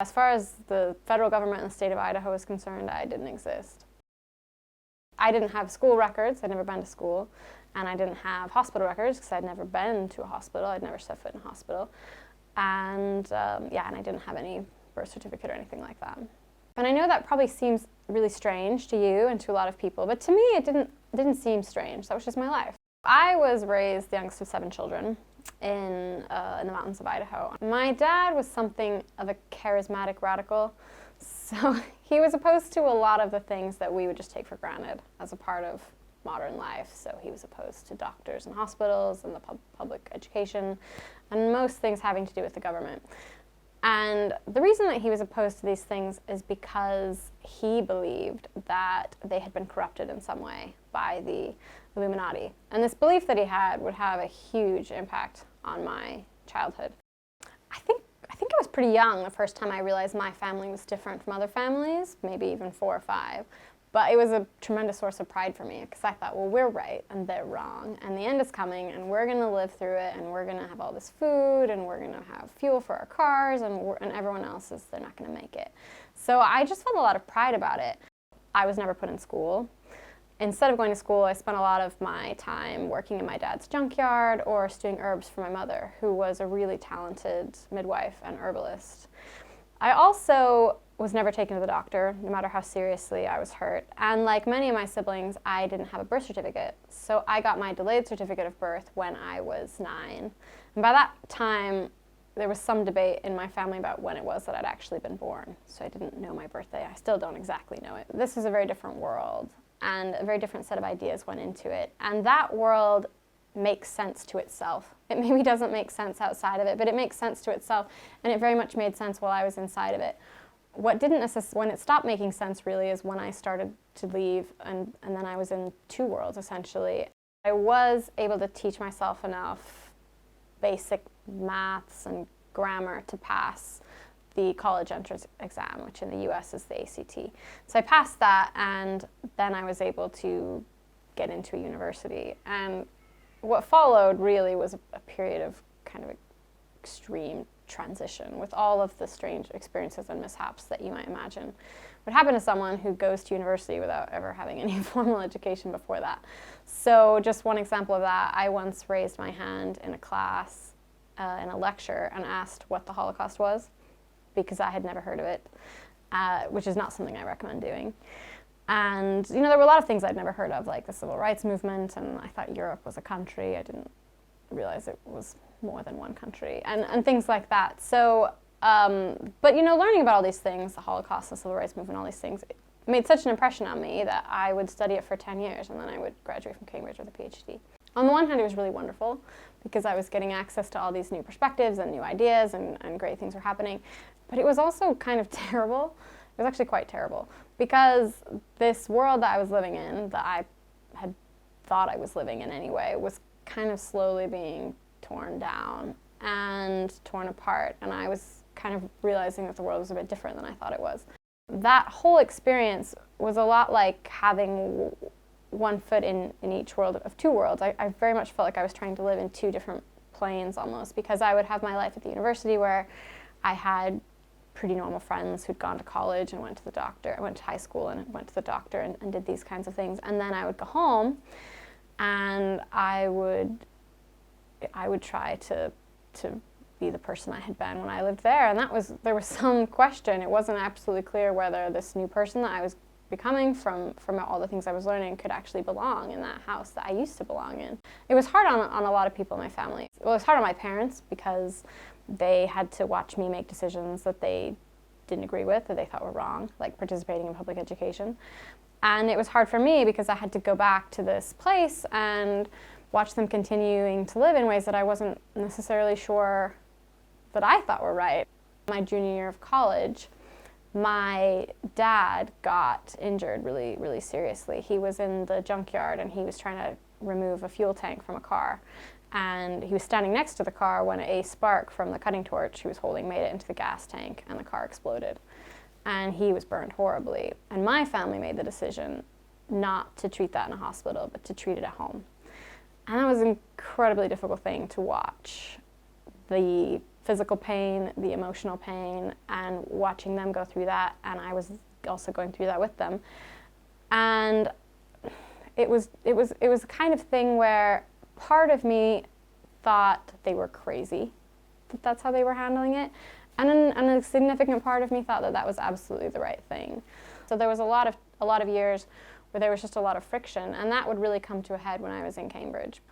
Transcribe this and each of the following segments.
As far as the federal government and the state of Idaho is concerned, I didn't exist. I didn't have school records, I'd never been to school, and I didn't have hospital records because I'd never been to a hospital, I'd never set foot in a hospital. And and I didn't have any birth certificate or anything like that. And I know that probably seems really strange to you and to a lot of people, but to me it didn't seem strange. That was just my life. I was raised the youngest of 7 children in the mountains of Idaho. My dad was something of a charismatic radical, so he was opposed to a lot of the things that we would just take for granted as a part of modern life. So he was opposed to doctors and hospitals and the public education and most things having to do with the government. And the reason that he was opposed to these things is because he believed that they had been corrupted in some way by the Illuminati. And this belief that he had would have a huge impact on my childhood. I think I was pretty young the first time I realized my family was different from other families, maybe even 4 or 5. But it was a tremendous source of pride for me because I thought, well, we're right and they're wrong, and the end is coming, and we're going to live through it, and we're going to have all this food, and we're going to have fuel for our cars, and everyone else they're not going to make it. So I just felt a lot of pride about it. I was never put in school. Instead of going to school, I spent a lot of my time working in my dad's junkyard or stewing herbs for my mother, who was a really talented midwife and herbalist. I also was never taken to the doctor, no matter how seriously I was hurt. And like many of my siblings, I didn't have a birth certificate. So I got my delayed certificate of birth when I was 9. And by that time, there was some debate in my family about when it was that I'd actually been born. So I didn't know my birthday. I still don't exactly know it. This is a very different world, and a very different set of ideas went into it. And that world makes sense to itself. It maybe doesn't make sense outside of it, but it makes sense to itself. And it very much made sense while I was inside of it. What didn't when it stopped making sense really is when I started to leave, and then I was in 2 worlds essentially. I was able to teach myself enough basic maths and grammar to pass the college entrance exam, which in the US is the ACT. So I passed that, and then I was able to get into a university. And what followed really was a period of kind of extreme transition with all of the strange experiences and mishaps that you might imagine would happen to someone who goes to university without ever having any formal education before that. So just one example of that, I once raised my hand in a class, in a lecture, and asked what the Holocaust was, because I had never heard of it, which is not something I recommend doing. And there were a lot of things I'd never heard of, like the civil rights movement, and I thought Europe was a country. I didn't realize it was more than one country, and things like that. So, but learning about all these things, the Holocaust, the civil rights movement, all these things, it made such an impression on me that I would study it for 10 years, and then I would graduate from Cambridge with a PhD. On the one hand, it was really wonderful, because I was getting access to all these new perspectives and new ideas, and great things were happening. But it was also kind of terrible. It was actually quite terrible, because this world that I was living in, that I had thought I was living in anyway, was kind of slowly being torn down and torn apart, and I was kind of realizing that the world was a bit different than I thought it was. That whole experience was a lot like having one foot in each world of 2 worlds. I very much felt like I was trying to live in 2 different planes almost, because I would have my life at the university where I had pretty normal friends who'd gone to college and went to the doctor. I went to high school and went to the doctor and did these kinds of things. And then I would go home and I would try to be the person I had been when I lived there. And there was some question. It wasn't absolutely clear whether this new person that I was becoming from all the things I was learning could actually belong in that house that I used to belong in. It was hard on a lot of people in my family. Well, it was hard on my parents because they had to watch me make decisions that they didn't agree with, that they thought were wrong, like participating in public education. And it was hard for me because I had to go back to this place and watch them continuing to live in ways that I wasn't necessarily sure that I thought were right. My junior year of college, my dad got injured really, really seriously. He was in the junkyard and he was trying to remove a fuel tank from a car. And he was standing next to the car when a spark from the cutting torch he was holding made it into the gas tank, and the car exploded. And he was burned horribly. And my family made the decision not to treat that in a hospital, but to treat it at home. And that was an incredibly difficult thing to watch. The physical pain, the emotional pain, and watching them go through that, and I was also going through that with them. And it was the kind of thing where part of me thought they were crazy, that that's how they were handling it, and a significant part of me thought that that was absolutely the right thing. So there was a lot of years where there was just a lot of friction, and that would really come to a head when I was in Cambridge.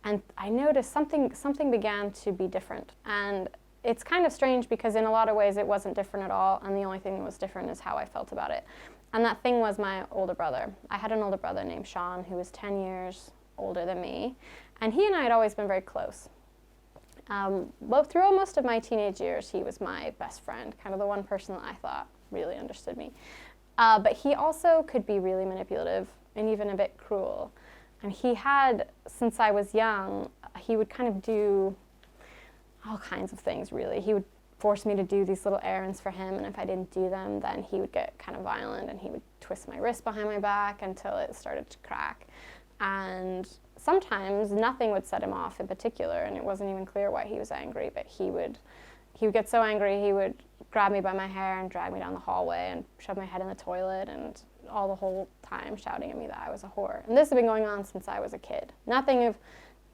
And I noticed something began to be different. And it's kind of strange because in a lot of ways it wasn't different at all, and the only thing that was different is how I felt about it. And that thing was my older brother. I had an older brother named Sean who was 10 years older than me, and he and I had always been very close. Throughout most of my teenage years, he was my best friend, kind of the one person that I thought really understood me. But he also could be really manipulative and even a bit cruel. And he had, since I was young, he would kind of do all kinds of things, really. He would force me to do these little errands for him, and if I didn't do them, then he would get kind of violent, and he would twist my wrist behind my back until it started to crack. And sometimes nothing would set him off in particular, and it wasn't even clear why he was angry, but he would get so angry, he would grab me by my hair and drag me down the hallway and shove my head in the toilet, and all the whole time shouting at me that I was a whore. And this had been going on since I was a kid. Nothing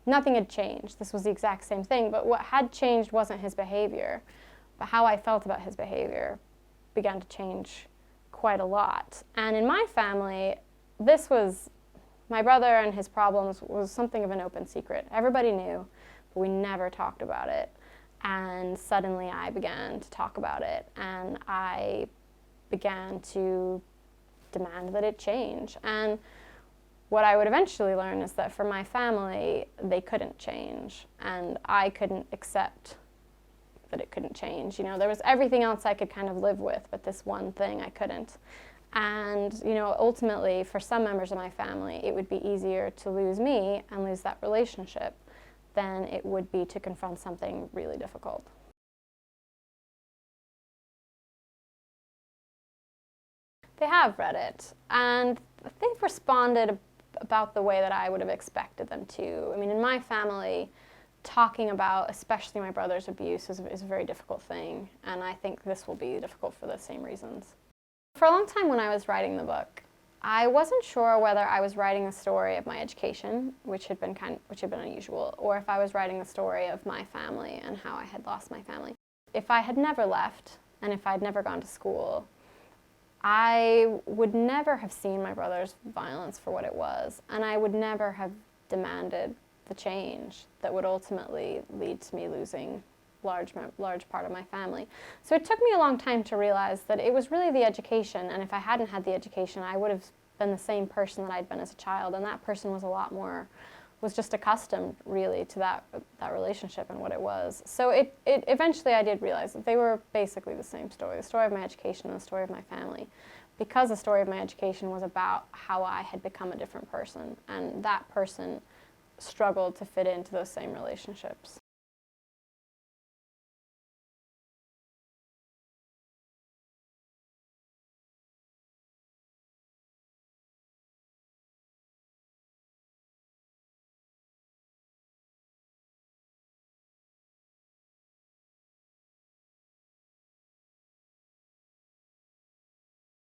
had changed. This was the exact same thing, but what had changed wasn't his behavior, but how I felt about his behavior began to change quite a lot. And in my family, my brother and his problems was something of an open secret. Everybody knew, but we never talked about it. And suddenly I began to talk about it, and I began to demand that it change. And what I would eventually learn is that for my family, they couldn't change, and I couldn't accept that it couldn't change. You know, there was everything else I could kind of live with, but this one thing I couldn't. And, you know, ultimately, for some members of my family, it would be easier to lose me and lose that relationship than it would be to confront something really difficult. They have read it, and they've responded about the way that I would have expected them to. I mean, in my family, talking about, especially my brother's abuse, is a very difficult thing, and I think this will be difficult for the same reasons. For a long time when I was writing the book, I wasn't sure whether I was writing the story of my education, which had been unusual, or if I was writing the story of my family and how I had lost my family. If I had never left, and if I'd never gone to school, I would never have seen my brother's violence for what it was, and I would never have demanded the change that would ultimately lead to me losing large part of my family. So it took me a long time to realize that it was really the education, and if I hadn't had the education, I would have been the same person that I'd been as a child, and that person was just accustomed really to that relationship and what it was. So it eventually I did realize that they were basically the same story, the story of my education and the story of my family, because the story of my education was about how I had become a different person, and that person struggled to fit into those same relationships.